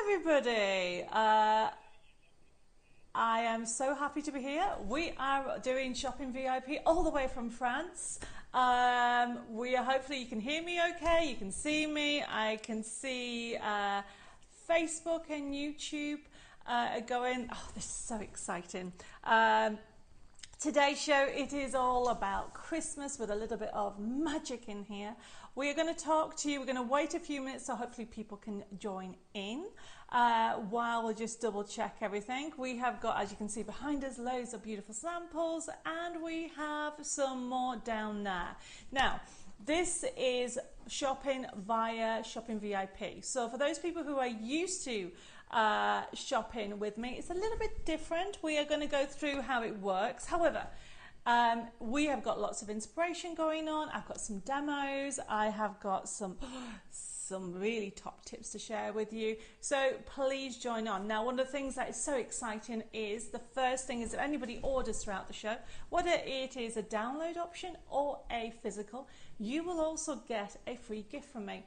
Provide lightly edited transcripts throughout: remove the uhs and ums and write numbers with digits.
everybody. I am so happy to be here. We are doing Shopping VIP all the way from France. Hopefully you can hear me okay, you can see me. I can see Facebook and YouTube going. Oh, this is so exciting. Today's show, it is all about Christmas with a little bit of magic in here. We're going to talk to you. We're going to wait a few minutes so hopefully people can join in while we'll just double check everything. We have got, as you can see behind us, loads of beautiful samples, and we have some more down there. Now, this is shopping via Shopping VIP. So for those people who are used to shopping with me, it's a little bit different. We are going to go through how it works. However, we have got lots of inspiration going on. I've got some demos. I have got some really top tips to share with you. So please join on. Now, one of the things that is so exciting is the first thing is if anybody orders throughout the show, whether it is a download option or a physical, you will also get a free gift from me.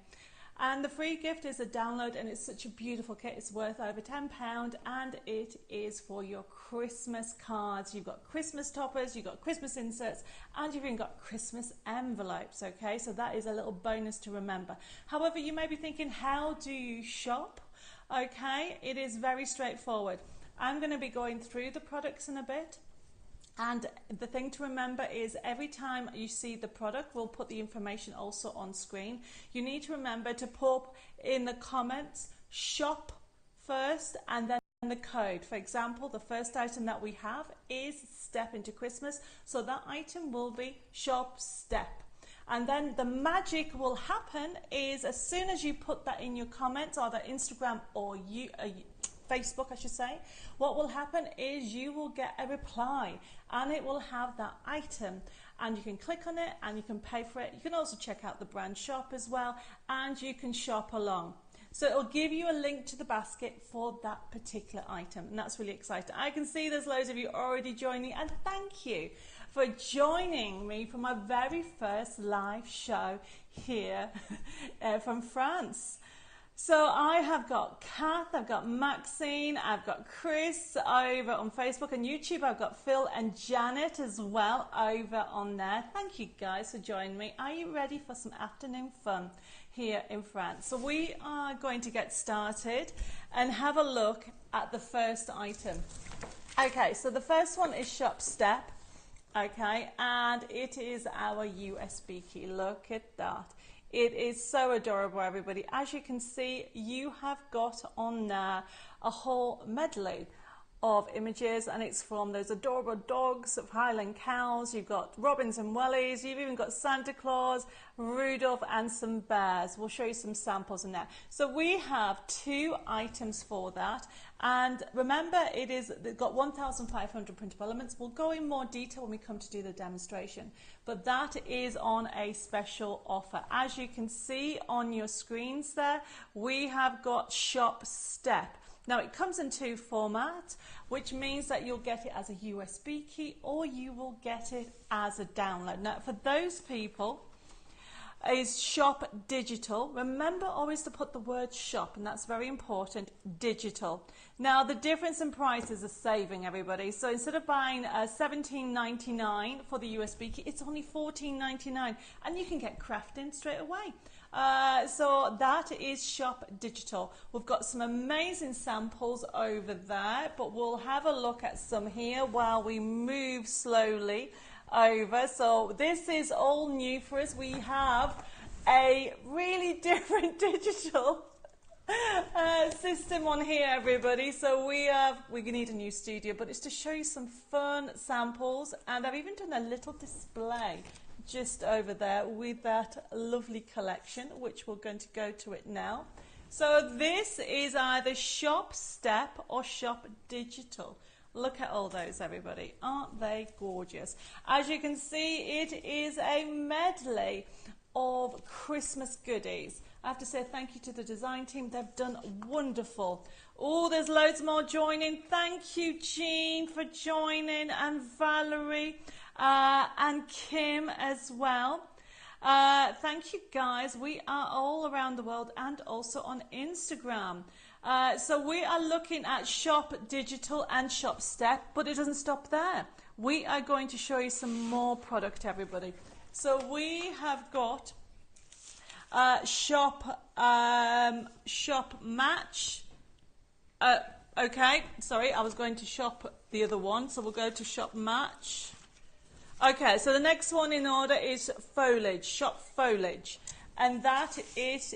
And the free gift is a download, and it's such a beautiful kit. It's worth over £10, and it is for your Christmas cards. You've got Christmas toppers, you've got Christmas inserts, and you've even got Christmas envelopes, okay? So that is a little bonus to remember. However, you may be thinking, how do you shop? Okay, it is very straightforward. I'm going to be going through the products in a bit. And the thing to remember is every time you see the product, we'll put the information also on screen. You need to remember to put in the comments, shop first, and then the code. For example, the first item that we have is Step into Christmas. So that item will be shop step. And then the magic will happen is as soon as you put that in your comments, either Instagram or Facebook, I should say, what will happen is you will get a reply, and it will have that item, and you can click on it and you can pay for it. You can also check out the brand shop as well, and you can shop along. So it'll give you a link to the basket for that particular item, and that's really exciting. I can see there's loads of you already joining, and thank you for joining me for my very first live show here from France. So I have got Kath, I've got Maxine, I've got Chris over on Facebook and YouTube. I've got Phil and Janet as well over on there. Thank you guys for joining me. Are you ready for some afternoon fun here in France? So we are going to get started and have a look at the first item. Okay, so the first one is Shop Step. Okay, and it is our USB key. Look at that. It is so adorable, everybody. As you can see, you have got on there a whole medley of images, and it's from those adorable dogs of Highland cows. You've got robins and wellies. You've even got Santa Claus, Rudolph, and some bears. We'll show you some samples in there. So we have 2 items for that. And remember, it's got 1,500 printable elements. We'll go in more detail when we come to do the demonstration. But that is on a special offer. As you can see on your screens there, we have got Shop Step. Now it comes in 2 formats, which means that you'll get it as a USB key or you will get it as a download. Now for those people, is Shop Digital. Remember always to put the word shop, and that's very important, digital. Now the difference in prices is saving, everybody. So instead of buying $17.99 for the USB key, it's only $14.99, and you can get crafting straight away. So that is Shop Digital. We've got some amazing samples over there, but we'll have a look at some here while we move slowly over. So this is all new for us. We have a really different digital system on here, everybody. So we need a new studio, but it's to show you some fun samples, and I've even done a little display just over there with that lovely collection, which we're going to go to it now. So this is either Shop Step or Shop Digital. Look at all those, everybody. Aren't they gorgeous? As you can see, it is a medley of Christmas goodies. I have to say thank you to the design team. They've done wonderful. Oh, there's loads more joining. Thank you, Jean, for joining, and Valerie and Kim as well. Thank you, guys. We are all around the world and also on Instagram. So we are looking at Shop Digital and Shop Step, but it doesn't stop there. We are going to show you some more product, everybody. So we have got Shop Match. Okay, sorry, I was going to Shop the other one, so we'll go to Shop Match. Okay, so the next one in order is Foliage, Shop Foliage. And that is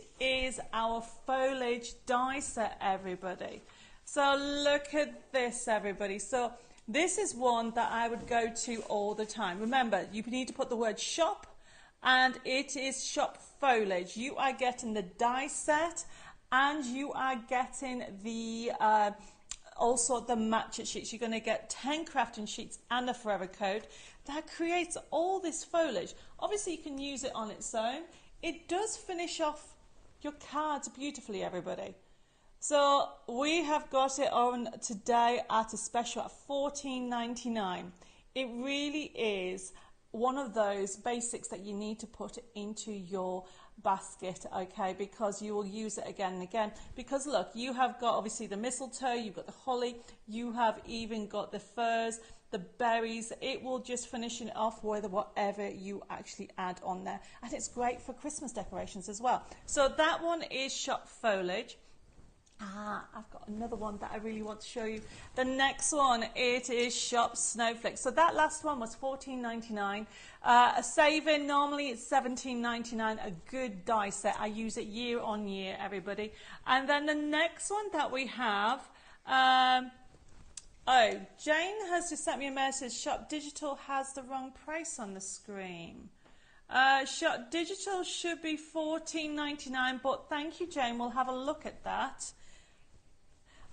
our foliage die set, everybody. So look at this, everybody. So this is one that I would go to all the time. Remember, you need to put the word shop, and it is Shop Foliage. You are getting the die set, and you are getting the also the match sheets. You're going to get 10 crafting sheets and a forever code that creates all this foliage. Obviously, you can use it on its own. It does finish off your cards beautifully, everybody. So we have got it on today at a special at $14.99. It really is one of those basics that you need to put into your basket, okay, because you will use it again and again. Because look, you have got obviously the mistletoe, you've got the holly, you have even got the furs, the berries. It will just finish it off with whatever you actually add on there, and it's great for Christmas decorations as well. So that one is Shop Foliage. I've got another one that I really want to show you. The next one, it is Shop Snowflake. So that last one was $14.99. A saving, normally it's $17.99. A good die set. I use it year on year, everybody. And then the next one that we have, Jane has just sent me a message. Shop Digital has the wrong price on the screen. Shop Digital should be $14.99, but thank you, Jane. We'll have a look at that.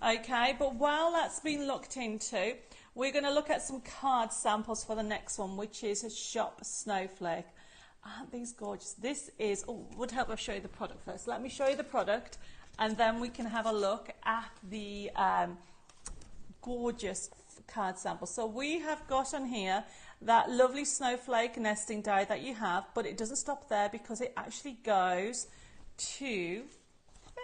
Okay, but while that's been looked into, we're going to look at some card samples for the next one, which is a Shop Snowflake. Aren't these gorgeous? This is, would help us show you the product first. Let me show you the product, and then we can have a look at the gorgeous card sample. So we have got on here that lovely snowflake nesting die that you have, but it doesn't stop there because it actually goes to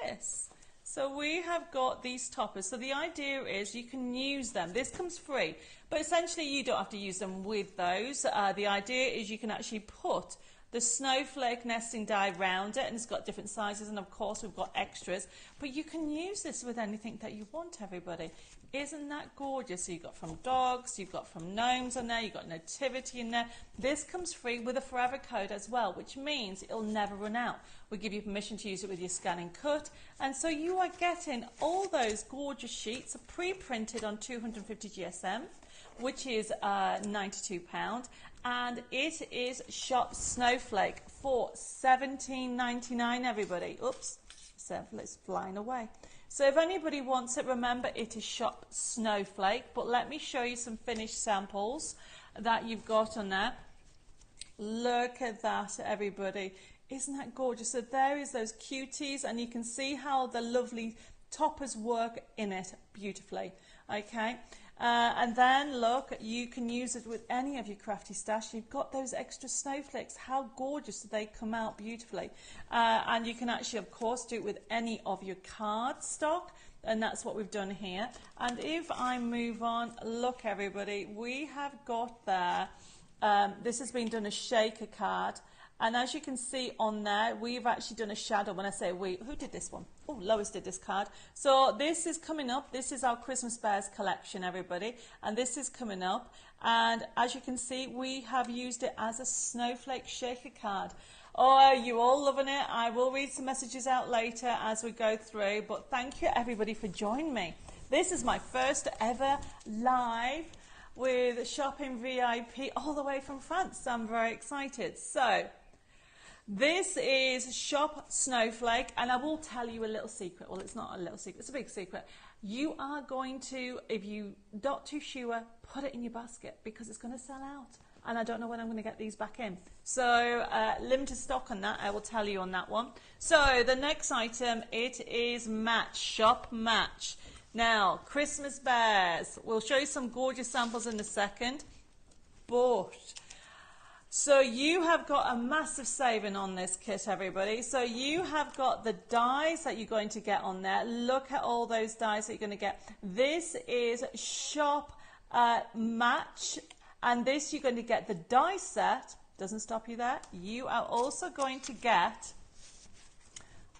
this. So we have got these toppers. So the idea is you can use them. This comes free, but essentially you don't have to use them with those. The idea is you can actually put the snowflake nesting die round it, and it's got different sizes, and of course we've got extras, but you can use this with anything that you want, everybody. Isn't that gorgeous? So you've got from dogs, you've got from gnomes on there, you've got nativity in there. This comes free with a forever code as well, which means it'll never run out. We give you permission to use it with your scan and cut, and so you are getting all those gorgeous sheets pre-printed on 250 GSM, which is £92, and it is Shop Snowflake for $17.99, everybody. Oops, it's flying away. So if anybody wants it, remember it is Shop Snowflake, but let me show you some finished samples that you've got on there. Look at that, everybody. Isn't that gorgeous? So there is those cuties, and you can see how the lovely toppers work in it beautifully. Okay, and then look, you can use it with any of your crafty stash. You've got those extra snowflakes. How gorgeous do they come out beautifully? And you can actually, of course, do it with any of your card stock, and that's what we've done here. And if I move on, look, everybody, we have got there, this has been done a shaker card. And as you can see on there, we've actually done a shadow. When I say we, who did this one? Oh, Lois did this card. So this is coming up. This is our Christmas Bears collection, everybody. And this is coming up. And as you can see, we have used it as a snowflake shaker card. Oh, you all loving it. I will read some messages out later as we go through. But thank you, everybody, for joining me. This is my first ever live with Shopping VIP all the way from France. So I'm very excited. So this is Shop Snowflake, and I will tell you a little secret. Well, it's not a little secret, it's a big secret. You are going to, if you're not too sure, put it in your basket because it's going to sell out. And I don't know when I'm going to get these back in. So limited stock on that, I will tell you on that one. So the next item, it is Match, Shop Match. Now, Christmas Bears. We'll show you some gorgeous samples in a second. But So you have got a massive saving on this kit, everybody. So you have got the dies that you're going to get on there. Look at all those dies that you're going to get. This is shop match, and this you're going to get the die set. Doesn't stop you there. You are also going to get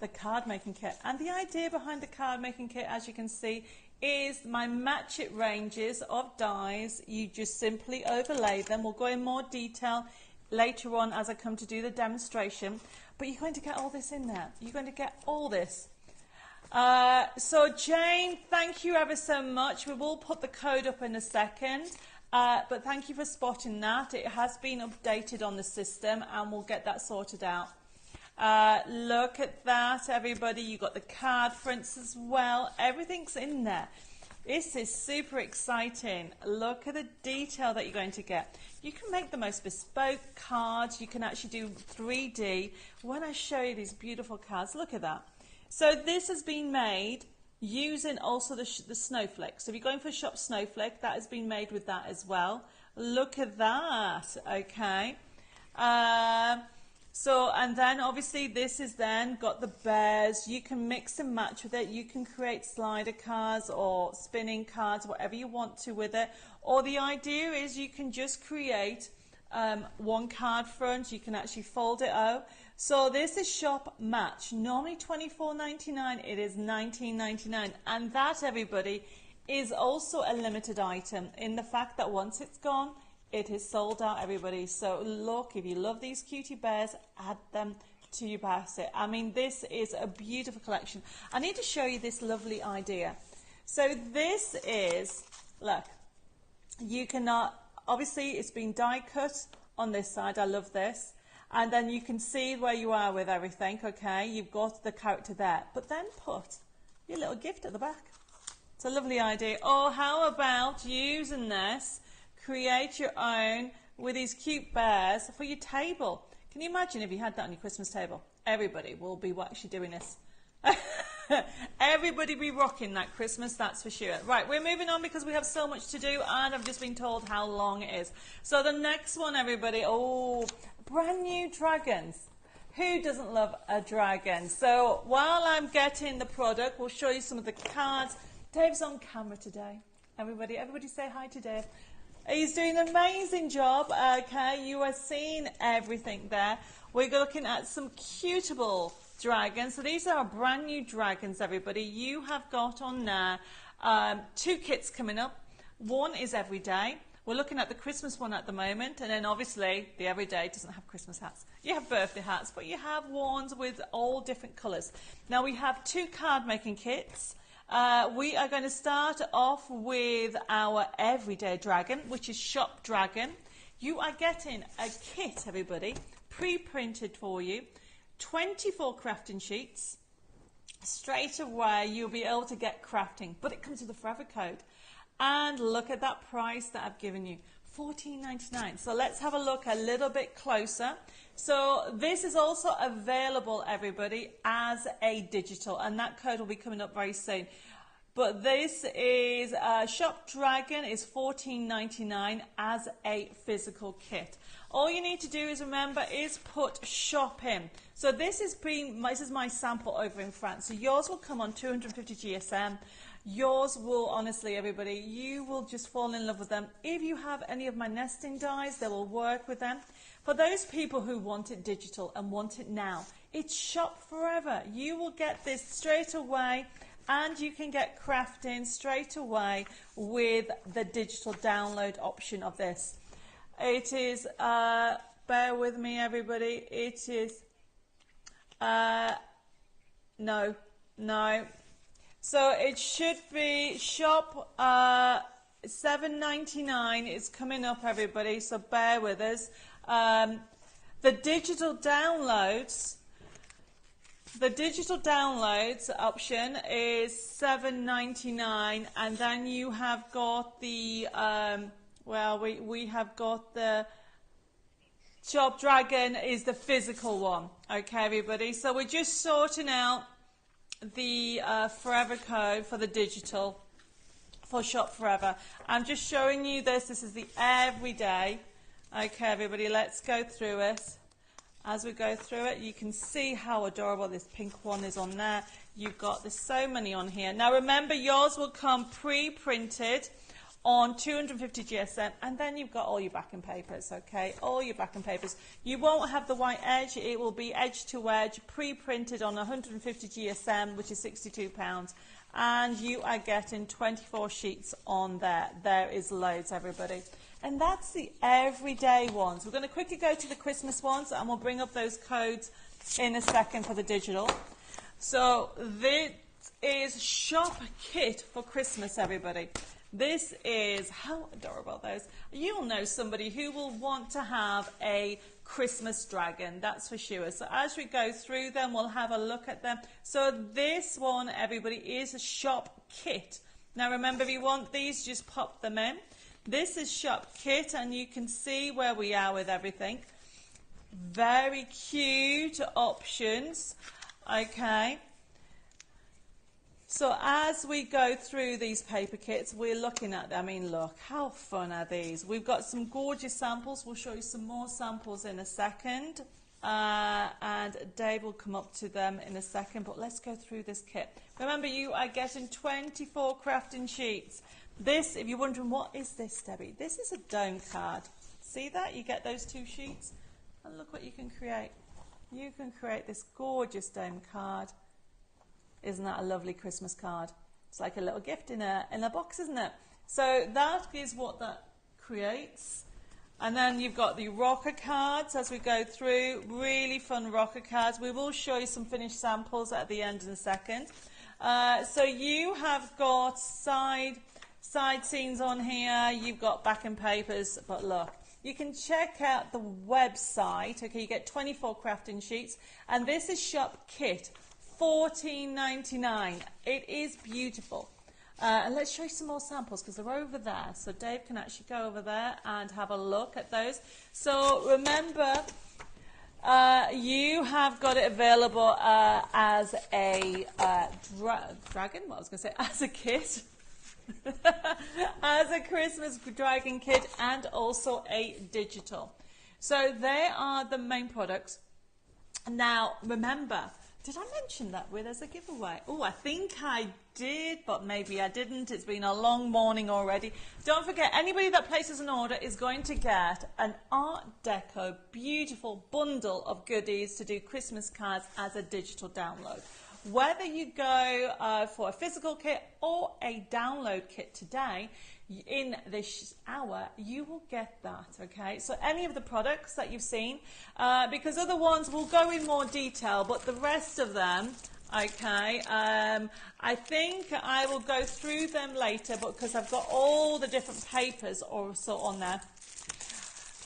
the card making kit. And the idea behind the card making kit, as you can see, is my match it ranges of dies. You just simply overlay them. We'll go in more detail later on as I come to do the demonstration, but you're going to get all this in there. You're going to get all this. So Jane, thank you ever so much. We will put the code up in a second, but thank you for spotting that. It has been updated on the system and we'll get that sorted out. Look at that, everybody. You got the card fronts as well. Everything's in there. This is super exciting. Look at the detail that you're going to get. You can make the most bespoke cards. You can actually do 3D. When I show you these beautiful cards, look at that. So this has been made using also the snowflake. So if you're going for shop snowflake, that has been made with that as well. Look at that, okay. So, and then obviously this is then got the bears. You can mix and match with it. You can create slider cards or spinning cards, whatever you want to with it. Or the idea is you can just create one card front. You can actually fold it out. So this is shop match. Normally $24.99. It is $19.99. And that, everybody, is also a limited item in the fact that once it's gone, it is sold out, everybody. So look, if you love these cutie bears, add them to your basket. I mean, this is a beautiful collection. I need to show you this lovely idea. So this is, look, you cannot, obviously it's been die cut on this side. I love this. And then you can see where you are with everything, okay? You've got the character there. But then put your little gift at the back. It's a lovely idea. Or how about using this, create your own with these cute bears for your table. Can you imagine if you had that on your Christmas table? Everybody will be actually doing this. Everybody be rocking that Christmas, that's for sure. Right, we're moving on because we have so much to do and I've just been told how long it is. So the next one, everybody, oh, brand new dragons. Who doesn't love a dragon? So while I'm getting the product, we'll show you some of the cards. Dave's on camera today. Everybody say hi to Dave. He's doing an amazing job, okay? You are seeing everything there. We're looking at some cutable dragons. So these are brand new dragons, everybody. You have got on there 2 kits coming up. One is everyday. We're looking at the Christmas one at the moment. And then obviously the everyday doesn't have Christmas hats. You have birthday hats, but you have ones with all different colours. Now we have 2 card making kits. We are going to start off with our everyday dragon, which is shop dragon. You are getting a kit, everybody, pre-printed for you, 24 crafting sheets. Straight away you'll be able to get crafting, but it comes with a forever code. And look at that price that I've given you, $14.99. So let's have a look a little bit closer. So this is also available, everybody, as a digital, and that code will be coming up very soon. But this is Shop Dragon is $14.99 as a physical kit. All you need to do is remember is put shop in. So this is my sample over in France. So yours will come on 250 GSM. Yours will, honestly, everybody, you will just fall in love with them. If you have any of my nesting dies, they will work with them. For those people who want it digital and want it now, it's shop forever. You will get this straight away and you can get crafting straight away with the digital download option of this. It is, bear with me everybody, it is, no. So it should be shop $7.99 is coming up, everybody, so bear with us. The digital downloads option is $7.99, and then you have got the we have got the Shop Dragon is the physical one. Okay, everybody. So we're just sorting out the forever code for the digital for Shop Forever. I'm just showing you this. This is the everyday. Okay, everybody, let's go through it. As we go through it, you can see how adorable this pink one is on there. You've got, there's so many on here. Now remember, yours will come pre-printed on 250 GSM, and then you've got all your backing papers, okay? All your backing papers. You won't have the white edge. It will be edge to edge, pre-printed on 150 GSM, which is £62. And you are getting 24 sheets on there. There is loads, everybody. And that's the everyday ones. We're going to quickly go to the Christmas ones, and we'll bring up those codes in a second for the digital. So this is shop kit for Christmas, everybody. This is, how adorable those. You'll know somebody who will want to have a Christmas dragon, that's for sure. So as we go through them, we'll have a look at them. So this one, everybody, is a shop kit. Now remember, if you want these, just pop them in. This is shop kit, and you can see where we are with everything. Very cute options, okay. So as we go through these paper kits, we're looking at them. I mean, look, how fun are these? We've got some gorgeous samples. We'll show you some more samples in a second. And Dave will come up to them in a second. But let's go through this kit. Remember, you are getting 24 crafting sheets. This, if you're wondering, what is this, Debbie? This is a dome card. See that? You get those 2 sheets. And look what you can create. You can create this gorgeous dome card. Isn't that a lovely Christmas card? It's like a little gift in a box, isn't it? So that is what that creates. And then you've got the rocker cards as we go through. Really fun rocker cards. We will show you some finished samples at the end in a second. So you have got side scenes on here. You've got backing papers. But look, you can check out the website. Okay, you get 24 crafting sheets. And this is shop kit. $14.99. It is beautiful. And let's show you some more samples because they're over there. So Dave can actually go over there and have a look at those. So remember, you have got it available as a dragon. What I was going to say, as a kit. As a Christmas dragon kit, and also a digital. So they are the main products. Now remember, did I mention that there's a giveaway? Oh, I think I did, but maybe I didn't. It's been a long morning already. Don't forget, anybody that places an order is going to get an Art Deco beautiful bundle of goodies to do Christmas cards as a digital download. Whether you go for a physical kit or a download kit today, in this hour, you will get that, okay? So any of the products that you've seen, because other ones will go in more detail, but the rest of them, okay, I think I will go through them later, but because I've got all the different papers also on there.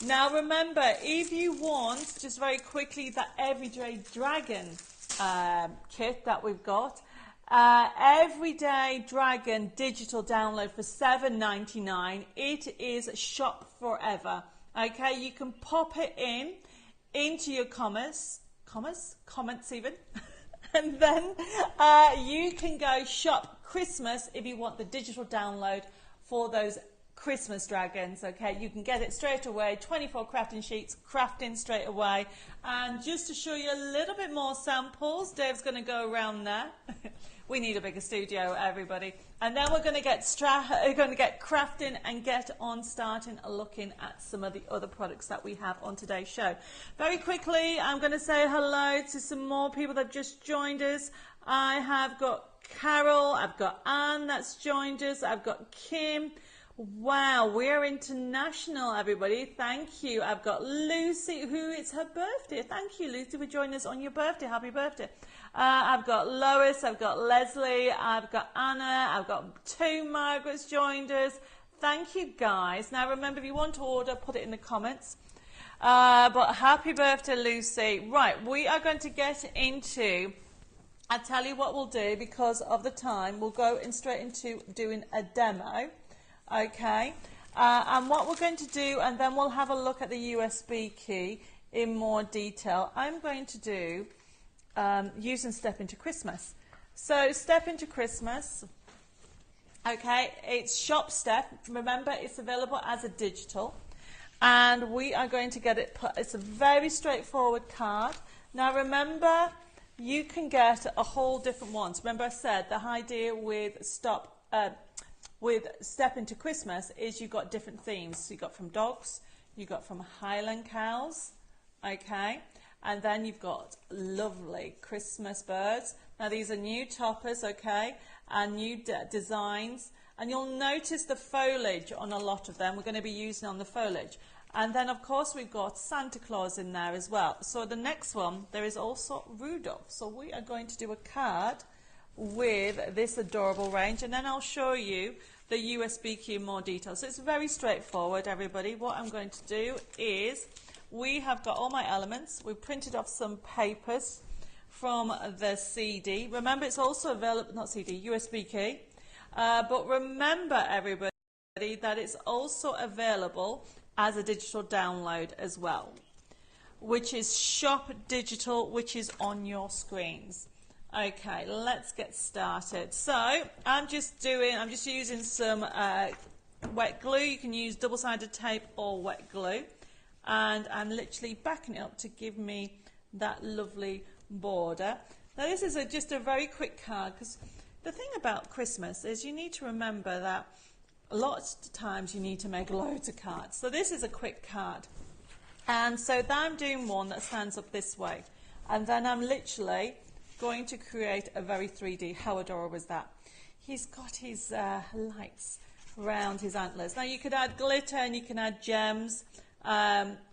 Now remember, if you want, just very quickly, that Everyday Dragon kit that we've got, Everyday Dragon digital download for $7.99. It is shop forever. Okay, you can pop it into your comments even, and then you can go shop Christmas if you want the digital download for those Christmas dragons. Okay, you can get it straight away. 24 crafting sheets, crafting straight away. And just to show you a little bit more samples, Dave's going to go around there. We need a bigger studio, everybody. And then we're going to get crafting and get on starting looking at some of the other products that we have on today's show. Very quickly, I'm going to say hello to some more people that just joined us. I have got Carol, I've got Anne that's joined us, I've got Kim. Wow, we're international, everybody. Thank you. I've got Lucy, who it's her birthday. Thank you, Lucy, for joining us on your birthday. Happy birthday. I've got Lois, I've got Leslie, I've got Anna, I've got 2 Margarets joined us. Thank you, guys. Now, remember, if you want to order, put it in the comments. But happy birthday, Lucy. Right, we are going to get into, I'll tell you what we'll do because of the time. We'll go straight into doing a demo. Okay, and what we're going to do, and then we'll have a look at the USB key in more detail. I'm going to do using Step Into Christmas. So Step Into Christmas, okay, it's Shop Step. Remember, it's available as a digital. and we are going to get it put. It's a very straightforward card. Now remember, you can get a whole different ones. Remember I said the idea with Step Into Christmas is you've got different themes. So you've got from dogs, you've got from Highland cows, okay, and then you've got lovely Christmas birds. Now these are new toppers, okay, and new designs, and you'll notice the foliage on a lot of them. We're going to be using on the foliage. And then of course we've got Santa Claus in there as well. So the next one, there is also Rudolph. So we are going to do a card with this adorable range, and then I'll show you the USB key in more detail. So it's very straightforward, everybody. What I'm going to do is, we have got all my elements. We've printed off some papers from the CD. Remember, it's also available, not CD, USB key. But remember, everybody, that it's also available as a digital download as well, which is Shop Digital, which is on your screens. Okay, let's get started. So I'm just using some wet glue. You can use double-sided tape or wet glue, and I'm literally backing it up to give me that lovely border. Now this is just a very quick card, because the thing about Christmas is you need to remember that lots of times you need to make loads of cards. So this is a quick card, and so I'm doing one that stands up this way, and then I'm literally going to create a very 3D. How adorable is that? He's got his lights around his antlers. Now you could add glitter and you can add gems,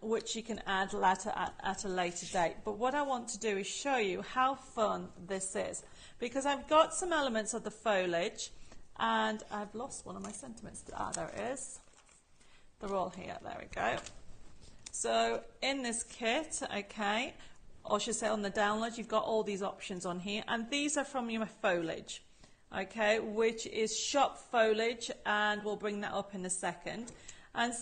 which you can add at a later date. But what I want to do is show you how fun this is, because I've got some elements of the foliage, and I've lost one of my sentiments. Ah, there it is. They're all here. There we go. So in this kit, okay, or I should say on the download, you've got all these options on here, and these are from your foliage, okay, which is shop foliage, and we'll bring that up in a second. And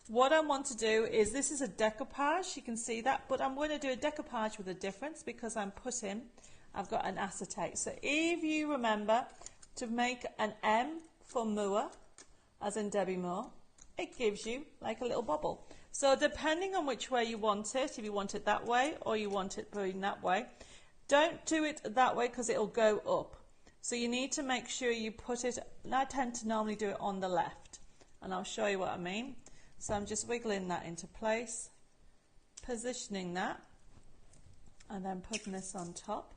what I want to do is, this is a decoupage, you can see that, but I'm going to do a decoupage with a difference, because I've got an acetate. So if you remember to make an M for Moore, as in Debbie Moore, it gives you like a little bubble. So depending on which way you want it, if you want it that way or you want it going that way, don't do it that way because it'll go up. So you need to make sure you put it, and I tend to normally do it on the left, and I'll show you what I mean. So I'm just wiggling that into place, positioning that, and then putting this on top.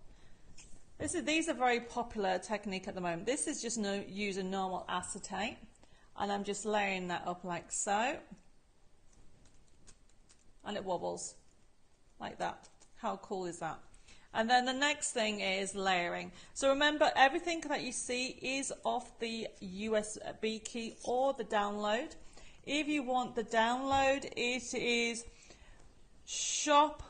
These are very popular technique at the moment. This is just using normal acetate, and I'm just layering that up like so, and it wobbles like that. How cool is that? And then the next thing is layering. So remember, everything that you see is off the USB key or the download. If you want the download, it is Shop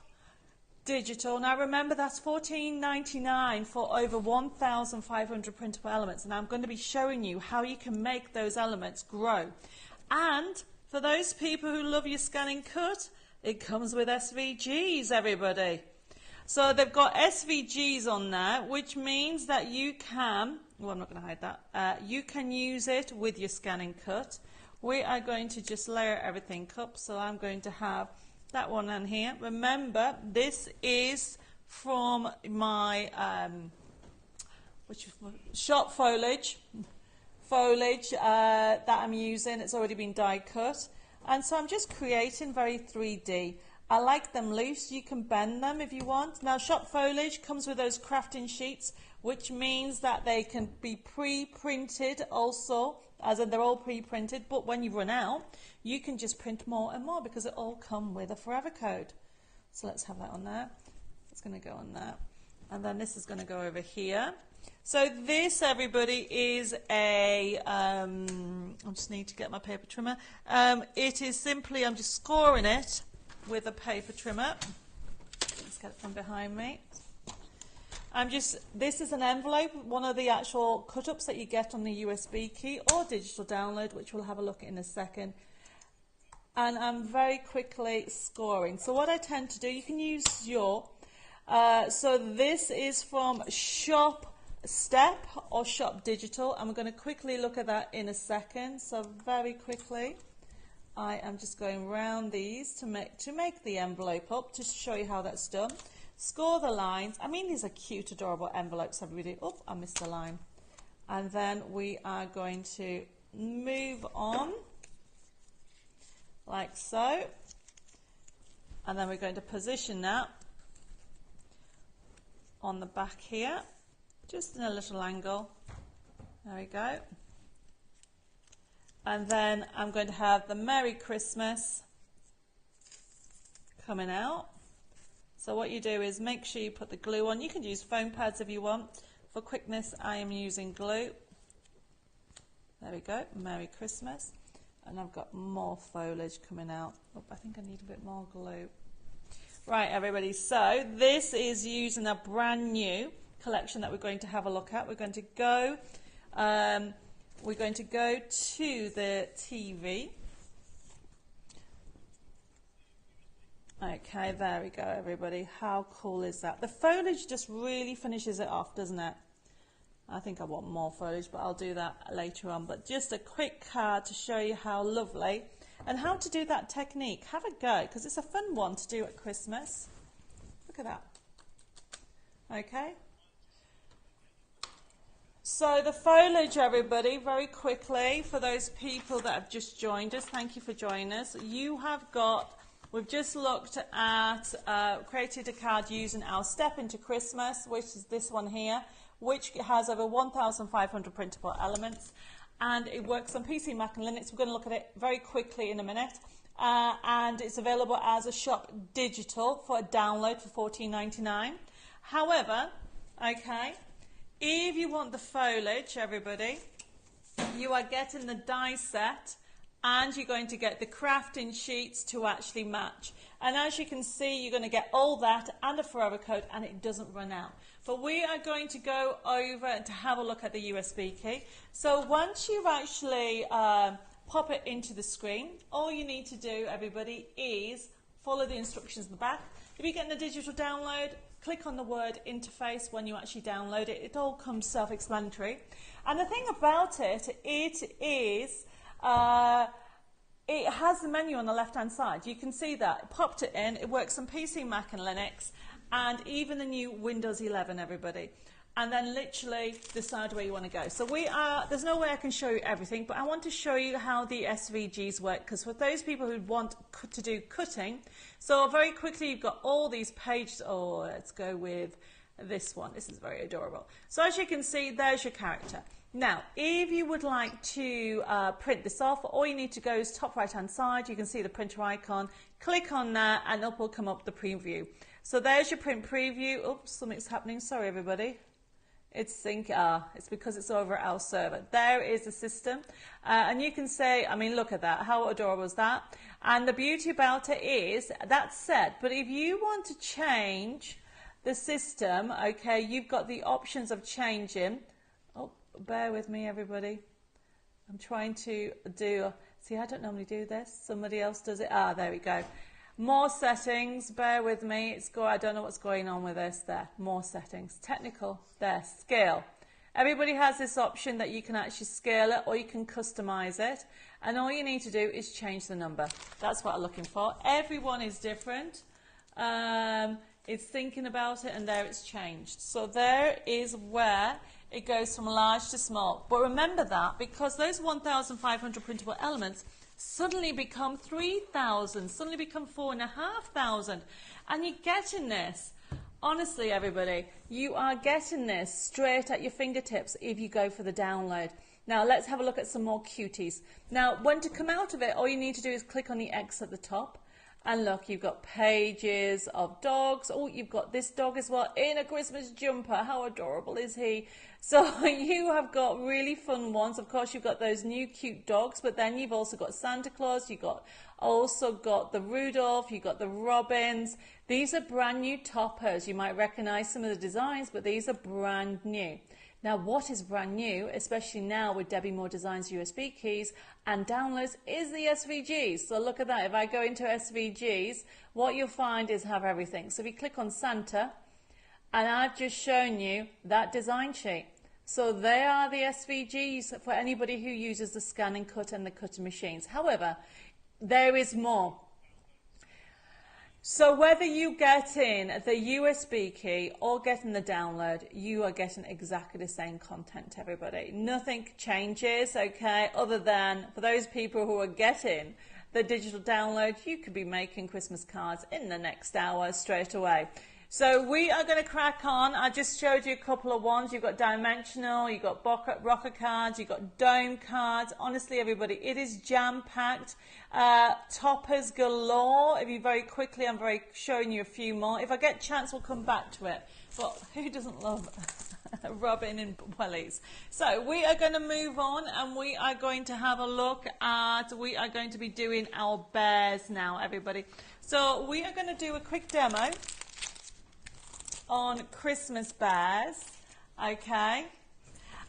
Digital. Now remember, that's $14.99 for over 1,500 printable elements, and I'm going to be showing you how you can make those elements grow. And for those people who love your scanning cut, it comes with SVGs, everybody. So they've got SVGs on there, which means that you can, well, I'm not going to hide that, you can use it with your scanning cut. We are going to just layer everything up, so I'm going to have that one on here. Remember, this is from my shop foliage that I'm using. It's already been die cut, and so I'm just creating very 3D. I like them loose. You can bend them if you want. Now shop foliage comes with those crafting sheets, which means that they can be pre-printed also, as in they're all pre-printed, but when you run out, you can just print more and more because it all come with a forever code. So let's have that on there. It's going to go on there. And then this is going to go over here. So this, everybody, is a, I just need to get my paper trimmer. It is simply, I'm just scoring it with a paper trimmer. Let's get it from behind me. This is an envelope, one of the actual cut-ups that you get on the USB key or digital download, which we'll have a look at in a second. And I'm very quickly scoring. So what I tend to do, you can use your, so this is from Shop Step or Shop Digital. I'm going to quickly look at that in a second. So very quickly, I am just going round these to make the envelope up, to show you how that's done. Score the lines. I mean, these are cute, adorable envelopes, everybody. Oh, I missed a line. And then we are going to move on like so. And then we're going to position that on the back here, just in a little angle. There we go. And then I'm going to have the Merry Christmas coming out. So what you do is make sure you put the glue on. You can use foam pads if you want. For quickness, I am using glue. There we go, Merry Christmas. And I've got more foliage coming out. Oh, I think I need a bit more glue. Right, everybody, so this is using a brand new collection that we're going to have a look at. We're going to go to the TV. Okay, there we go, everybody. How cool is that? The foliage just really finishes it off, doesn't it? I think I want more foliage, but I'll do that later on. But just a quick card to show you how lovely and how to do that technique. Have a go, because it's a fun one to do at Christmas. Look at that. Okay. So the foliage, everybody, very quickly, for those people that have just joined us, thank you for joining us. We've just looked at, created a card using our Step into Christmas, which is this one here, which has over 1,500 printable elements. And it works on PC, Mac and Linux. We're going to look at it very quickly in a minute. And it's available as a shop digital for a download for $14.99. However, okay, if you want the foliage, everybody, you are getting the die set and you're going to get the crafting sheets to actually match. And as you can see, you're going to get all that and a forever code, and it doesn't run out. But we are going to go over to have a look at the USB key. So once you've actually pop it into the screen, all you need to do, everybody, is follow the instructions in the back. If you're getting a digital download, click on the word interface when you actually download it. It all comes self-explanatory. And the thing about it, it has the menu on the left-hand side. You can see that. It popped it in. It works on PC, Mac and Linux, and even the new Windows 11, everybody. And then literally decide where you want to go. So there's no way I can show you everything, but I want to show you how the SVGs work, because for those people who want to do cutting, so very quickly you've got all these pages. Oh, let's go with this one. This is very adorable. So as you can see, there's your character. Now, if you would like to print this off, all you need to go is top right hand side. You can see the printer icon. Click on that and up will come up the preview. So there's your print preview. Oops, something's happening. Sorry, everybody. It's because it's over at our server. There is the system. And you can say, I mean, look at that. How adorable is that? And the beauty about it is that's set. But if you want to change the system, okay, you've got the options of changing. Oh, bear with me, everybody. I'm trying to see, I don't normally do this. Somebody else does it. There we go. More settings, bear with me. I don't know what's going on with this. There, more settings. Technical, there, scale. Everybody has this option that you can actually scale it or you can customize it. And all you need to do is change the number. That's what I'm looking for. Everyone is different. It's thinking about it and there it's changed. So there is where it goes from large to small. But remember that, because those 1,500 printable elements suddenly become 3,000, suddenly become 4,500. And you're getting this. Honestly, everybody, you are getting this straight at your fingertips if you go for the download. Now, let's have a look at some more cuties. Now, when to come out of it, all you need to do is click on the X at the top. And look, you've got pages of dogs. Oh, you've got this dog as well in a Christmas jumper. How adorable is he? So you have got really fun ones. Of course, you've got those new cute dogs, but then you've also got Santa Claus. You've also got the Rudolph. You've got the Robins. These are brand new toppers. You might recognize some of the designs, but these are brand new. Now, what is brand new, especially now with Debbi Moore Designs USB keys and downloads, is the SVGs. So look at that. If I go into SVGs, what you'll find is have everything. So if you click on Santa, and I've just shown you that design sheet. So they are the SVGs for anybody who uses the scan and cut and the cutter machines. However, there is more. So whether you get in the USB key or getting the download, you are getting exactly the same content, everybody. Nothing changes, okay, other than for those people who are getting the digital download, you could be making Christmas cards in the next hour straight away. So we are going to crack on. I just showed you a couple of ones. You've got dimensional, you've got rocker cards, you've got dome cards. Honestly, everybody, it is jam-packed. Toppers galore. If you very quickly, I'm showing you a few more. If I get a chance, we'll come back to it. But who doesn't love rubbing in wellies? So we are going to move on, and we are going to have a look at, we are going to be doing our bears now, everybody. So we are going to do a quick demo on Christmas bears, okay,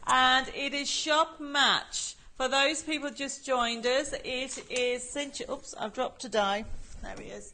and it is shop match. For those people just joined us, it is oops, I've dropped a die. There he is.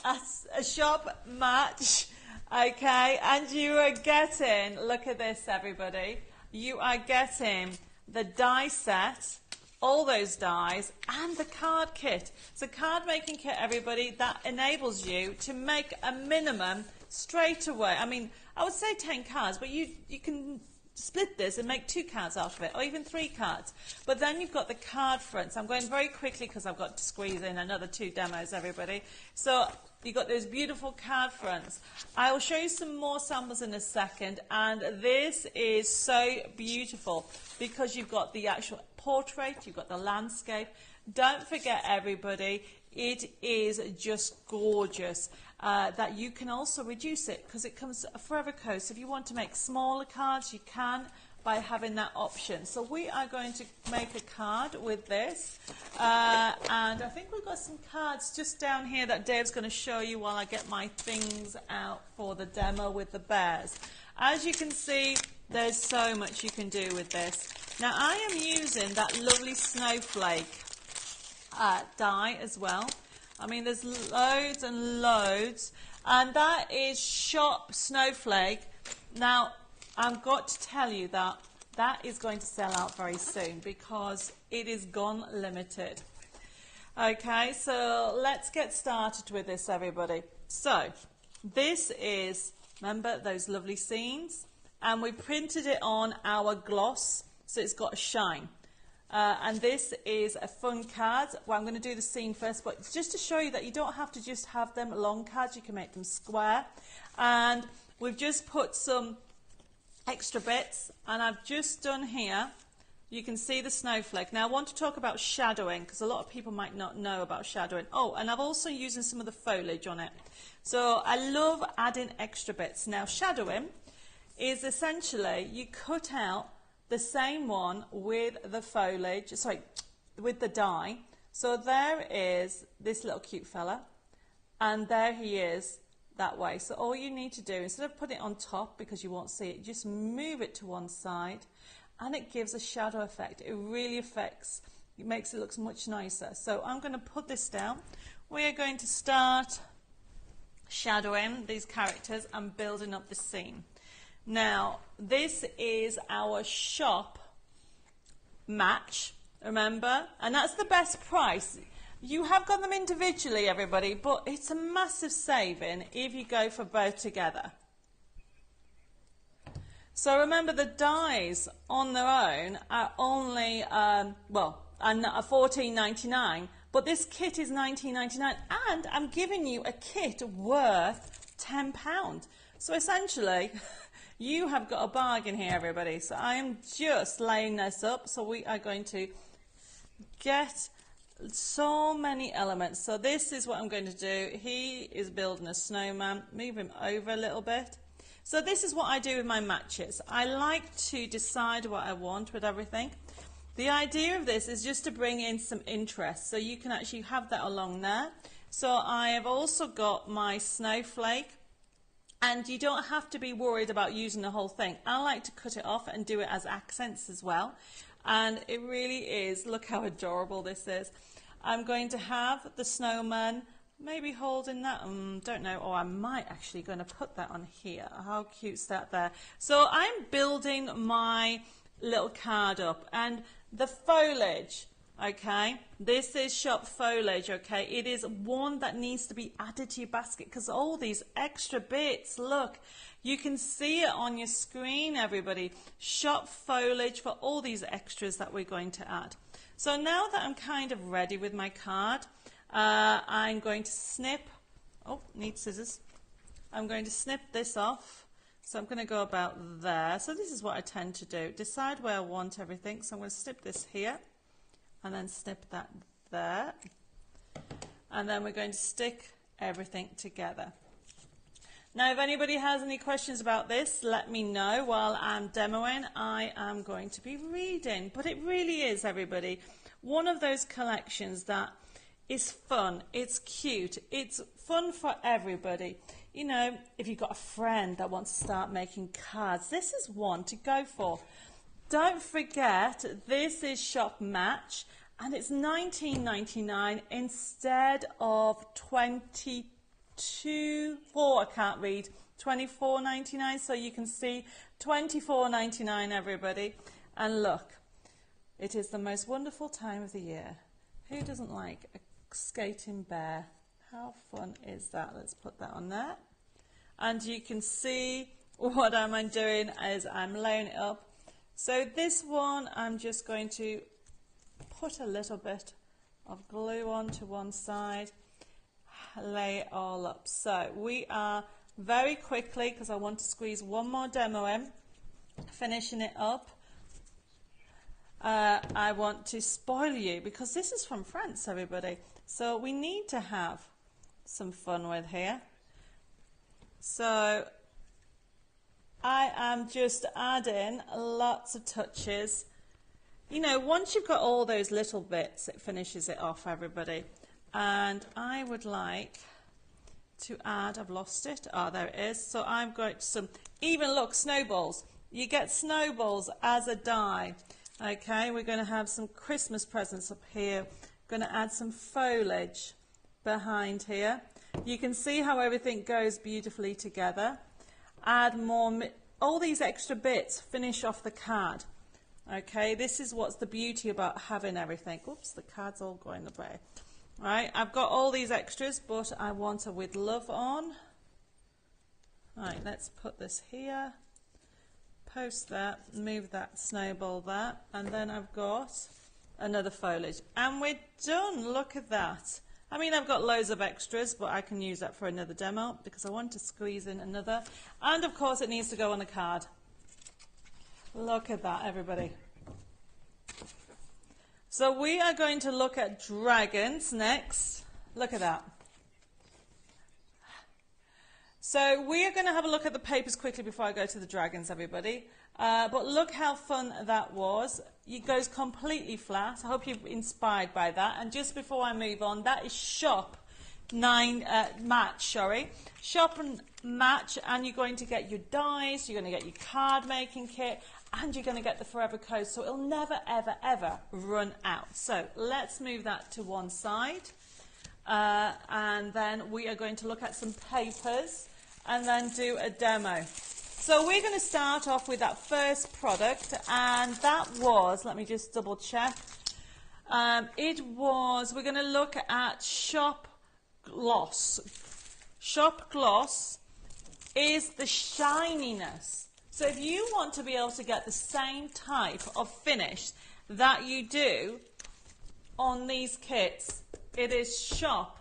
A shop match, okay, and you are getting, look at this, everybody, you are getting the die set, all those dies, and the card kit. It's a card making kit, everybody, that enables you to make a minimum straight away. I mean, I would say 10 cards, but you can split this and make 2 cards out of it, or even 3 cards. But then you've got the card fronts. I'm going very quickly because I've got to squeeze in another 2 demos, everybody. So you've got those beautiful card fronts. I will show you some more samples in a second, and this is so beautiful because you've got the actual portrait, you've got the landscape. Don't forget, everybody, it is just gorgeous. That you can also reduce it because it comes a forever code. So if you want to make smaller cards, you can by having that option. So we are going to make a card with this, and I think we've got some cards just down here that Dave's going to show you while I get my things out for the demo with the bears. As you can see, there's so much you can do with this. Now I am using that lovely snowflake die as well. I mean, there's loads and loads, and that is shop snowflake. Now, I've got to tell you that that is going to sell out very soon because it is gone limited. Okay, so let's get started with this, everybody. So, this is, remember those lovely scenes? And we printed it on our gloss, so it's got a shine. And this is a fun card. Well, I'm going to do the scene first, but just to show you that you don't have to just have them long cards, you can make them square. And we've just put some extra bits, and I've just done here, you can see the snowflake. Now I want to talk about shadowing because a lot of people might not know about shadowing. Oh, and I've also using some of the foliage on it. So I love adding extra bits. Now shadowing is essentially you cut out the same one with the foliage, sorry, with the die. So there is this little cute fella, and there he is that way. So all you need to do, instead of putting it on top because you won't see it, just move it to one side, and it gives a shadow effect. It really affects, it makes it look much nicer. So I'm going to put this down. We are going to start shadowing these characters and building up the scene. Now, this is our shop match, remember? And that's the best price. You have got them individually, everybody, but it's a massive saving if you go for both together. So remember, the dies on their own are only, well, are $14.99, but this kit is $19.99, and I'm giving you a kit worth £10. So essentially, you have got a bargain here, everybody. So I am just laying this up. So we are going to get so many elements. So this is what I'm going to do. He is building a snowman. Move him over a little bit. So this is what I do with my matches. I like to decide what I want with everything. The idea of this is just to bring in some interest. So you can actually have that along there. So I have also got my snowflake. And you don't have to be worried about using the whole thing. I like to cut it off and do it as accents as well. And it really is, look how adorable this is. I'm going to have the snowman maybe holding that, don't know, or I might actually going to put that on here. How cute's that there? So I'm building my little card up, and the foliage, Okay, this is shop foliage. Okay, it is one that needs to be added to your basket because all these extra bits, look, you can see it on your screen, everybody. Shop foliage for all these extras that we're going to add. So now that I'm kind of ready with my card, I'm going to snip, oh, need scissors. I'm going to snip this off. So I'm going to go about there. So this is what I tend to do. Decide where I want everything. So I'm going to snip this here. And then snip that there. And then we're going to stick everything together. Now, if anybody has any questions about this, let me know while I'm demoing. I am going to be reading. But it really is, everybody, one of those collections that is fun. It's cute. It's fun for everybody. You know, if you've got a friend that wants to start making cards, this is one to go for. Don't forget, this is Shop Match, and it's $19.99 instead of $24.99. So you can see $24.99, everybody. And look, it is the most wonderful time of the year. Who doesn't like a skating bear? How fun is that? Let's put that on there. And you can see what I'm doing is I'm laying it up. So this one, I'm just going to put a little bit of glue onto one side, lay it all up. So we are very quickly, because I want to squeeze one more demo in, finishing it up. I want to spoil you because this is from France, everybody. So we need to have some fun with here. So I am just adding lots of touches. You know, once you've got all those little bits, it finishes it off, everybody. And I would like to add, I've lost it. Oh, there it is. So I've got some, even look, snowballs. You get snowballs as a die. Okay, we're going to have some Christmas presents up here. Going to add some foliage behind here. You can see how everything goes beautifully together. Add more, all these extra bits finish off the card. Okay, this is what's the beauty about having everything. Oops, the card's all going the way. All right, I've got all these extras, but I want a with love on. All right, let's put this here. Post that, move that snowball there, and then I've got another foliage. And we're done, look at that. I mean, I've got loads of extras, but I can use that for another demo because I want to squeeze in another. And of course, it needs to go on a card. Look at that, everybody. So we are going to look at dragons next. Look at that. So we are going to have a look at the papers quickly before I go to the dragons, everybody. But look how fun that was. It goes completely flat. I hope you're inspired by that. And just before I move on, that is Shop Match, sorry. Shop and Match, and you're going to get your dies, you're going to get your card making kit, and you're going to get the forever code. So it'll never, ever, ever run out. So let's move that to one side. And then we are going to look at some papers and then do a demo. So we're going to start off with that first product, and that was, let me just double check, we're going to look at Shop Gloss. Shop Gloss is the shininess. So if you want to be able to get the same type of finish that you do on these kits, it is Shop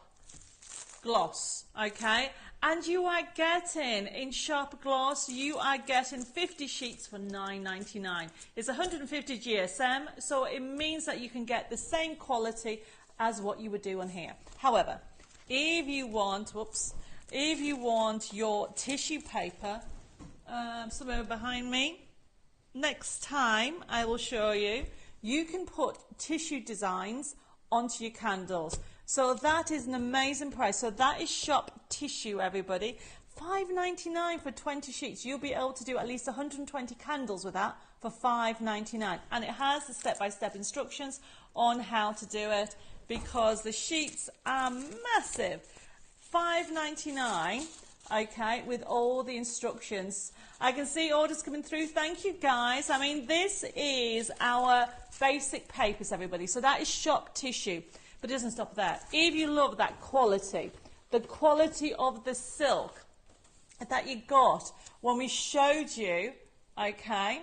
Gloss, okay? And you are getting, in Shop Gloss, you are getting 50 sheets for $9.99. It's 150 GSM, so it means that you can get the same quality as what you would do on here. However, if you want, if you want your tissue paper, somewhere behind me, next time I will show you, you can put tissue designs onto your candles. So that is an amazing price. So that is Shop Tissue, everybody. $5.99 for 20 sheets. You'll be able to do at least 120 candles with that for $5.99. And it has the step-by-step instructions on how to do it because the sheets are massive. $5.99 okay, with all the instructions. I can see orders coming through. Thank you, guys. I mean, this is our basic papers, everybody. So that is shop tissue, but it doesn't stop there. If you love that quality, the quality of the silk that you got when we showed you, okay,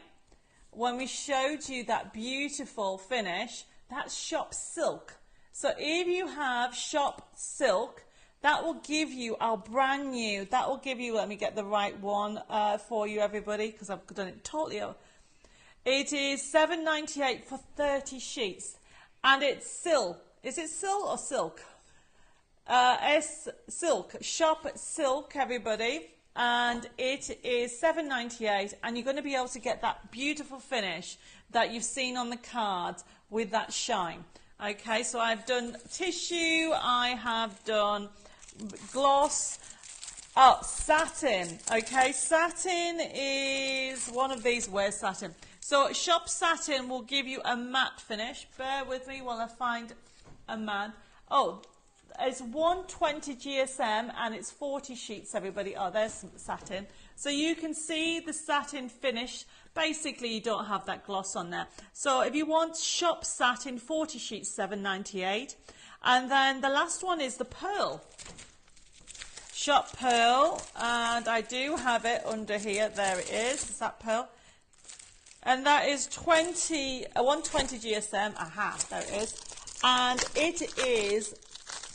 when we showed you that beautiful finish, that's shop silk. So if you have shop silk, that will give you our brand new, that will give you, let me get the right one for you, everybody, because I've done it totally. It is $7.98 for 30 sheets. And it's silk. Is it silk or silk? Silk. Shop silk, everybody. And it is $7.98. And you're going to be able to get that beautiful finish that you've seen on the card with that shine. Okay, so I've done tissue. I have done gloss, satin. Okay, satin is one of these. Where's satin? So shop satin will give you a matte finish. Bear with me while I find a matte. Oh, it's 120 GSM and it's 40 sheets, everybody. Oh, there's some satin. So you can see the satin finish. Basically, you don't have that gloss on there. So if you want shop satin, 40 sheets, $7.98. And then the last one is the pearl. Shop pearl, and I do have it under here. There it is. Is that pearl? And that is 120 GSM. Aha, there it is. And it is,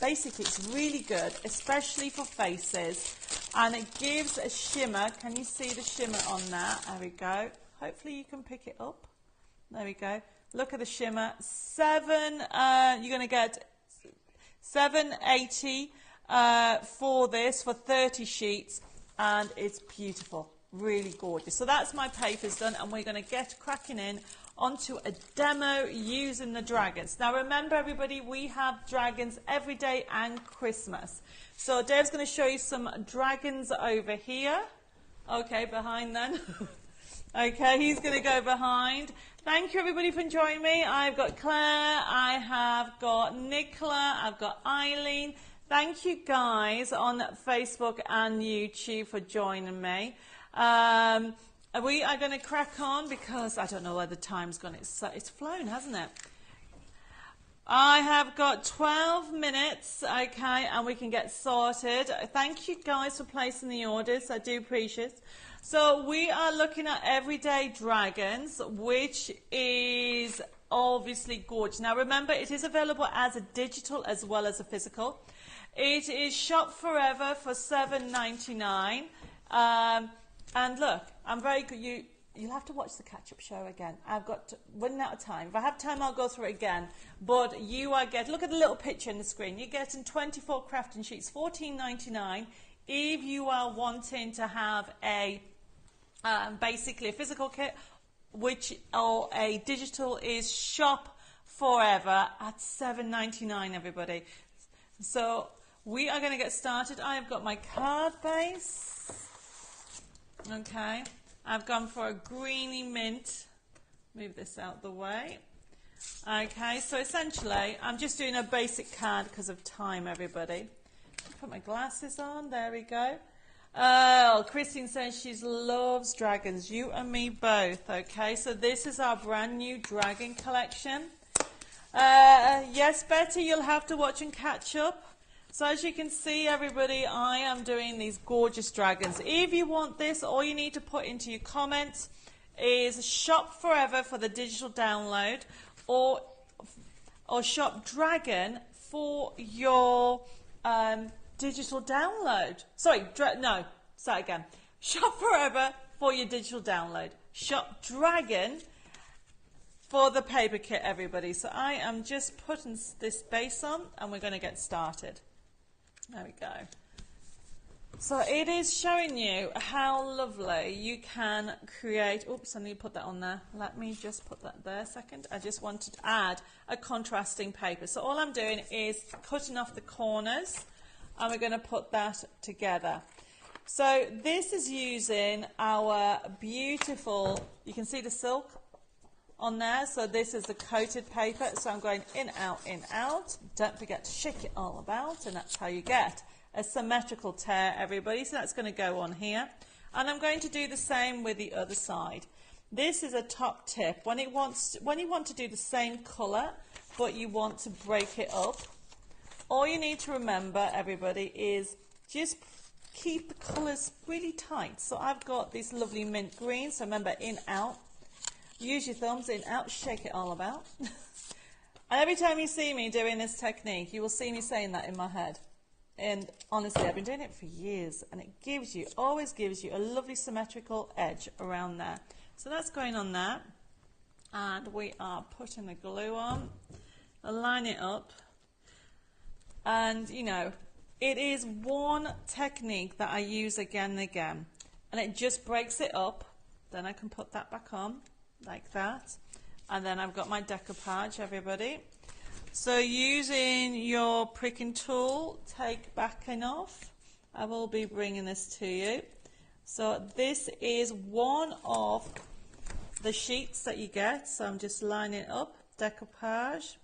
basically, it's really good, especially for faces. And it gives a shimmer. Can you see the shimmer on that? There we go. Hopefully you can pick it up. There we go. Look at the shimmer. You're going to get $7.80 for this for 30 sheets, and it's beautiful, really gorgeous. So that's my papers done, and we're going to get cracking in onto a demo using the dragons. Now remember, everybody, we have dragons every day and Christmas. So Dave's going to show you some dragons over here. Okay, behind then. Okay, he's going to go behind. Thank you, everybody, for joining me. I've got Claire, I have got Nicola, I've got Eileen. Thank you, guys, on Facebook and YouTube for joining me. We are going to crack on because I don't know where the time's gone. It's flown, hasn't it? I have got 12 minutes, okay, and we can get sorted. Thank you, guys, for placing the orders. I do appreciate it. So we are looking at Everyday Dragons, which is obviously gorgeous. Now remember, it is available as a digital as well as a physical. It is shop forever for $7.99. And look, I'm very good. You'll have to watch the catch-up show again. I've got running out of time. If I have time, I'll go through it again. But you are look at the little picture on the screen. You're getting 24 crafting sheets, $14.99. If you are wanting to have a basically a physical kit, or a digital, is shop forever at $7.99, everybody. So we are going to get started. I have got my card base. Okay, I've gone for a greeny mint. Move this out the way. Okay, so essentially I'm just doing a basic card because of time, everybody. Put my glasses on. There we go. Oh, Christine says she loves dragons. You and me both. Okay, so this is our brand new dragon collection. Yes, Betty, you'll have to watch and catch up. So as you can see, everybody, I am doing these gorgeous dragons. If you want this, all you need to put into your comments is shop forever for the digital download, or shop dragon for your digital download. Sorry, no, start again. Shop forever for your digital download. Shop dragon for the paper kit, everybody. So I am just putting this base on, and we're going to get started. There we go. So it is showing you how lovely you can create. Oops, I need to put that on there. Let me just put that there a second. I just wanted to add a contrasting paper. So all I'm doing is cutting off the corners, and we're going to put that together. So this is using our beautiful, you can see the silk on there. So this is the coated paper. So I'm going in, out, in, out. Don't forget to shake it all about, and that's how you get a symmetrical tear, everybody. So that's going to go on here. And I'm going to do the same with the other side. This is a top tip. When you want to do the same colour, but you want to break it up, all you need to remember, everybody, is just keep the colours really tight. So I've got this lovely mint green. So remember, in, out. Use your thumbs, in, out, shake it all about. And every time you see me doing this technique, you will see me saying that in my head. And honestly, I've been doing it for years, and it gives you, always gives you a lovely symmetrical edge around there. So that's going on there. And we are putting the glue on. Align it up. And, you know, it is one technique that I use again and again. And it just breaks it up. Then I can put that back on, like that. And then I've got my decoupage, everybody. So using your pricking tool, take backing off. I will be bringing this to you. So this is one of the sheets that you get. So I'm just lining it up, decoupage.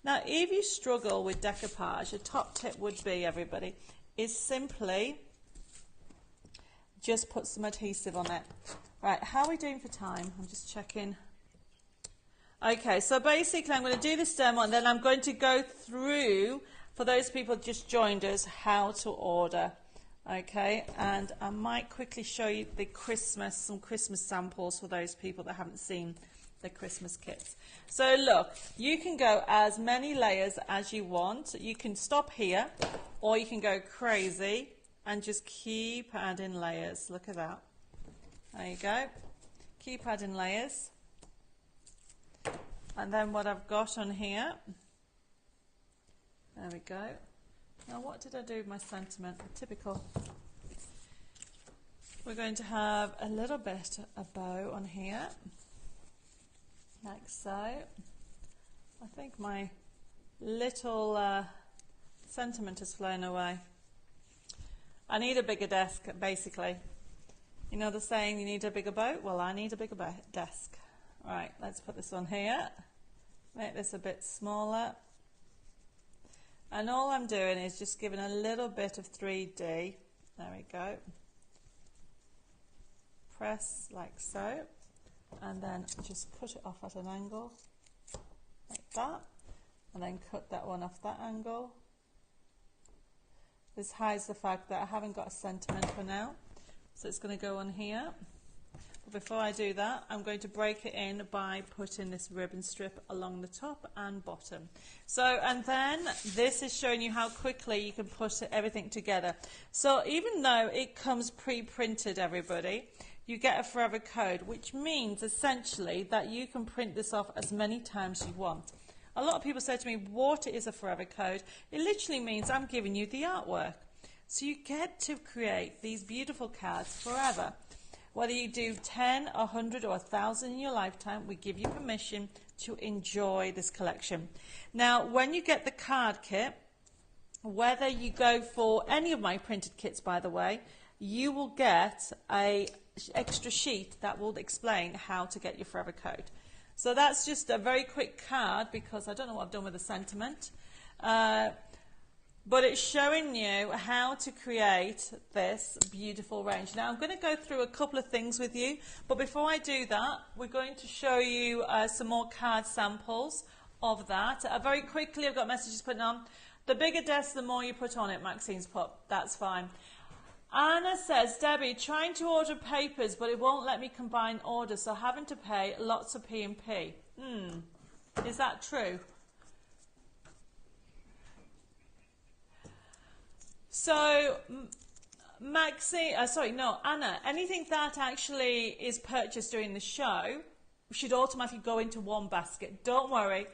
Now, if you struggle with decoupage, a top tip would be, everybody, is simply just put some adhesive on it. Right, how are we doing for time? I'm just checking. Okay, so basically I'm going to do this demo and then I'm going to go through, for those people just joined us, how to order. Okay, and I might quickly show you the some Christmas samples for those people that haven't seen the Christmas kits. So look, you can go as many layers as you want. You can stop here, or you can go crazy and just keep adding layers. Look at that. There you go. Keep adding layers. And then what I've got on here, there we go. Now what did I do with my sentiment? Typical. We're going to have a little bit of bow on here, like so. I think my little sentiment has flown away. I need a bigger desk, basically. You know the saying, you need a bigger boat? Well, I need a bigger desk. Right, let's put this on here. Make this a bit smaller. And all I'm doing is just giving a little bit of 3D. There we go. Press like so. And then just cut it off at an angle. Like that. And then cut that one off that angle. This hides the fact that I haven't got a sentiment for now. So it's going to go on here. But before I do that, I'm going to break it in by putting this ribbon strip along the top and bottom. So, and then this is showing you how quickly you can put everything together. So even though it comes pre-printed, everybody, you get a forever code, which means essentially that you can print this off as many times as you want. A lot of people say to me, what is a forever code? It literally means I'm giving you the artwork. So you get to create these beautiful cards forever. Whether you do 10, 100 or 1,000 in your lifetime, we give you permission to enjoy this collection. Now, when you get the card kit, whether you go for any of my printed kits, by the way, you will get an extra sheet that will explain how to get your forever code. So that's just a very quick card because I don't know what I've done with the sentiment. But it's showing you how to create this beautiful range. Now I'm going to go through a couple of things with you, but before I do that, we're going to show you some more card samples of that. Very quickly, I've got messages putting on. The bigger desk, the more you put on it, Maxine's put. That's fine. Anna says, Debbie, trying to order papers, but it won't let me combine orders, so having to pay lots of P&P. Is that true? So, Anna, anything that actually is purchased during the show should automatically go into one basket. Don't worry,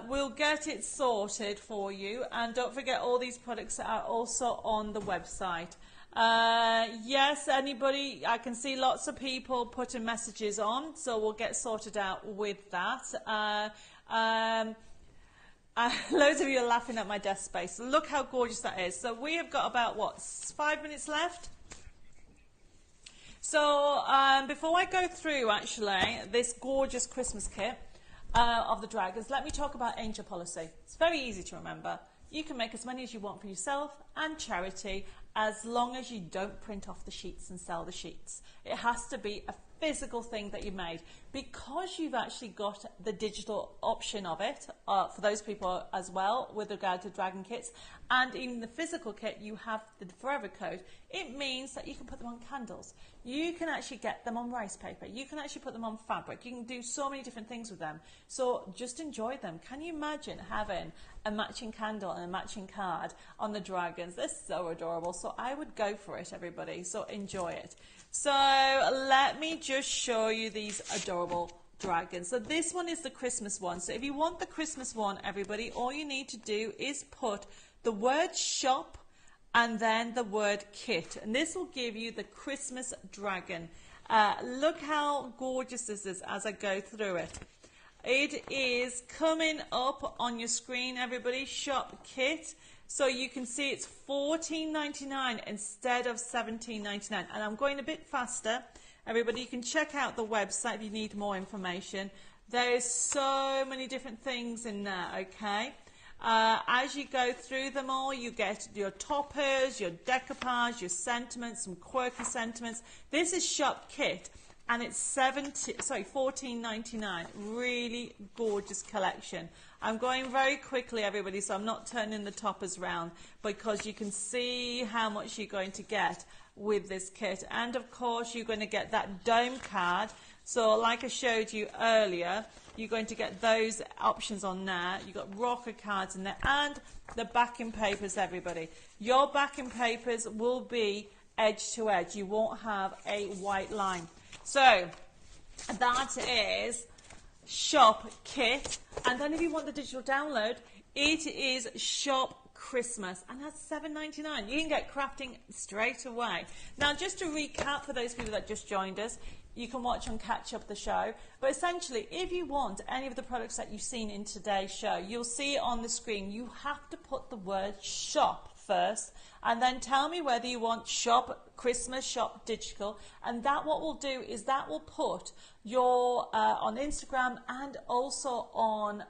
we'll get it sorted for you. And don't forget, all these products are also on the website. Yes, anybody, I can see lots of people putting messages on, so we'll get sorted out with that. Loads of you are laughing at my desk space. Look how gorgeous that is. So we have got about, what, 5 minutes left? So before I go through, actually, this gorgeous Christmas kit of the dragons, let me talk about angel policy. It's very easy to remember. You can make as many as you want for yourself and charity, as long as you don't print off the sheets and sell the sheets. It has to be a physical thing that you made, because you've actually got the digital option of it for those people as well with regard to dragon kits, and in the physical kit you have the forever code. It means that you can put them on candles, you can actually get them on rice paper, you can actually put them on fabric, you can do so many different things with them. So just enjoy them. Can you imagine having a matching candle and a matching card on the dragons? They're so adorable. So I would go for it, everybody. So enjoy it. So let me just show you these adorable dragons. So this one is the Christmas one. So if you want the Christmas one, everybody, all you need to do is put the word shop and then the word kit. And this will give you the Christmas dragon. Look how gorgeous this is as I go through it. It is coming up on your screen, everybody, shop kit. So you can see it's $14.99 instead of $17.99. And I'm going a bit faster. Everybody, you can check out the website if you need more information. There's so many different things in there, okay? As you go through them all, you get your toppers, your decoupage, your sentiments, some quirky sentiments. This is shop kit. And it's $14.99. Really gorgeous collection. I'm going very quickly, everybody, so I'm not turning the toppers round, because you can see how much you're going to get with this kit. And of course, you're going to get that dome card. So like I showed you earlier, you're going to get those options on there. You've got rocker cards in there, and the backing papers, everybody. Your backing papers will be edge to edge. You won't have a white line. So that is shop kit, and then if you want the digital download, it is shop Christmas, and that's $7.99. You can get crafting straight away. Now, just to recap for those people that just joined us, you can watch and catch up the show, but essentially if you want any of the products that you've seen in today's show, you'll see it on the screen. You have to put the word shop first, and then tell me whether you want shop Christmas, shop digital, and that what we'll do is that will put your on Instagram and also on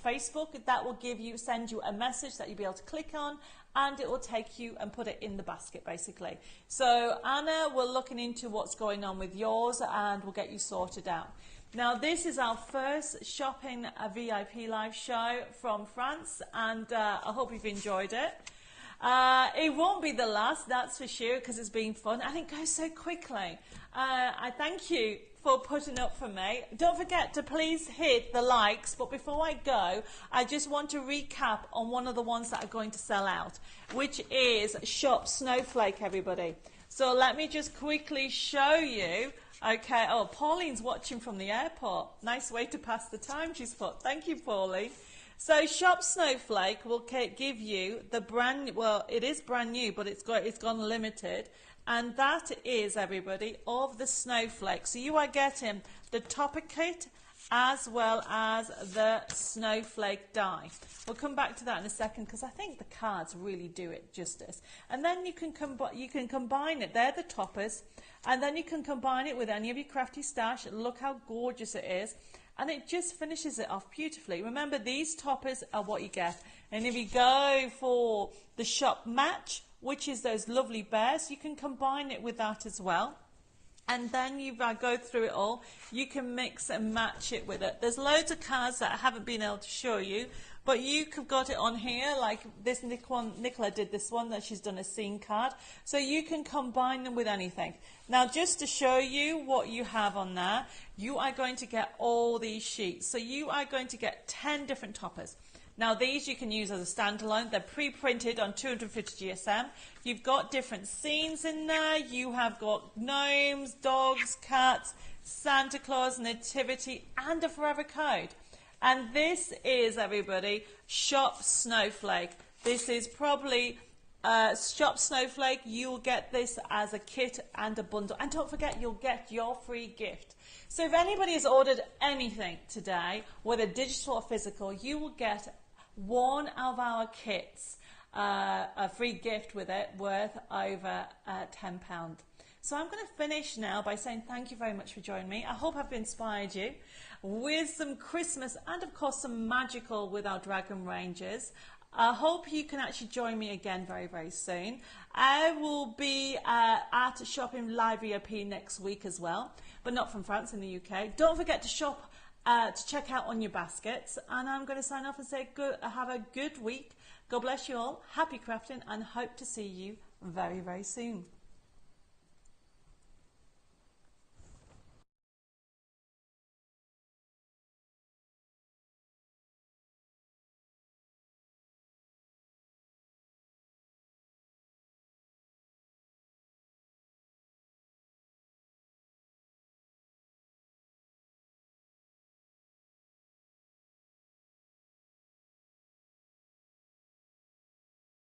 Facebook. That will send you a message that you'll be able to click on, and it will take you and put it in the basket, basically. So Anna, we're looking into what's going on with yours, and we'll get you sorted out. Now, this is our first shopping VIP live show from France, and I hope you've enjoyed it. It won't be the last, that's for sure, because it's been fun, and it goes so quickly. I thank you for putting up for me. Don't forget to please hit the likes, but before I go, I just want to recap on one of the ones that are going to sell out, which is Shop Snowflake, everybody. So let me just quickly show you. Okay, oh, Pauline's watching from the airport. Nice way to pass the time, she's put. Thank you, Pauline. So Shop Snowflake will give you the brand, well, it is brand new, but it's gone limited. And that is, everybody, of the snowflake. So you are getting the topper kit as well as the snowflake die. We'll come back to that in a second, because I think the cards really do it justice. And then you can combine it. They're the toppers. And then you can combine it with any of your crafty stash. Look how gorgeous it is. And it just finishes it off beautifully. Remember, these toppers are what you get. And if you go for the shop match, which is those lovely bears, you can combine it with that as well. And then you go through it all. You can mix and match it with it. There's loads of cards that I haven't been able to show you, but you've got it on here, like this Nicola did this one, that she's done a scene card. So you can combine them with anything. Now, just to show you what you have on there, you are going to get all these sheets. So you are going to get 10 different toppers. Now, these you can use as a standalone. They're pre-printed on 250 GSM. You've got different scenes in there. You have got gnomes, dogs, cats, Santa Claus, nativity, and a forever code. And this is, everybody, Shop Snowflake. This is probably Shop Snowflake. You'll get this as a kit and a bundle. And don't forget, you'll get your free gift. So if anybody has ordered anything today, whether digital or physical, you will get one of our kits, a free gift with it, worth over £10. So I'm going to finish now by saying thank you very much for joining me. I hope I've inspired you with some Christmas and, of course, some magical with our dragon ranges. I hope you can actually join me again very, very soon. I will be at Shopping Live EOP next week as well, but not from France, in the UK. Don't forget to shop, to check out on your baskets. And I'm going to sign off and say have a good week. God bless you all. Happy crafting, and hope to see you very, very soon.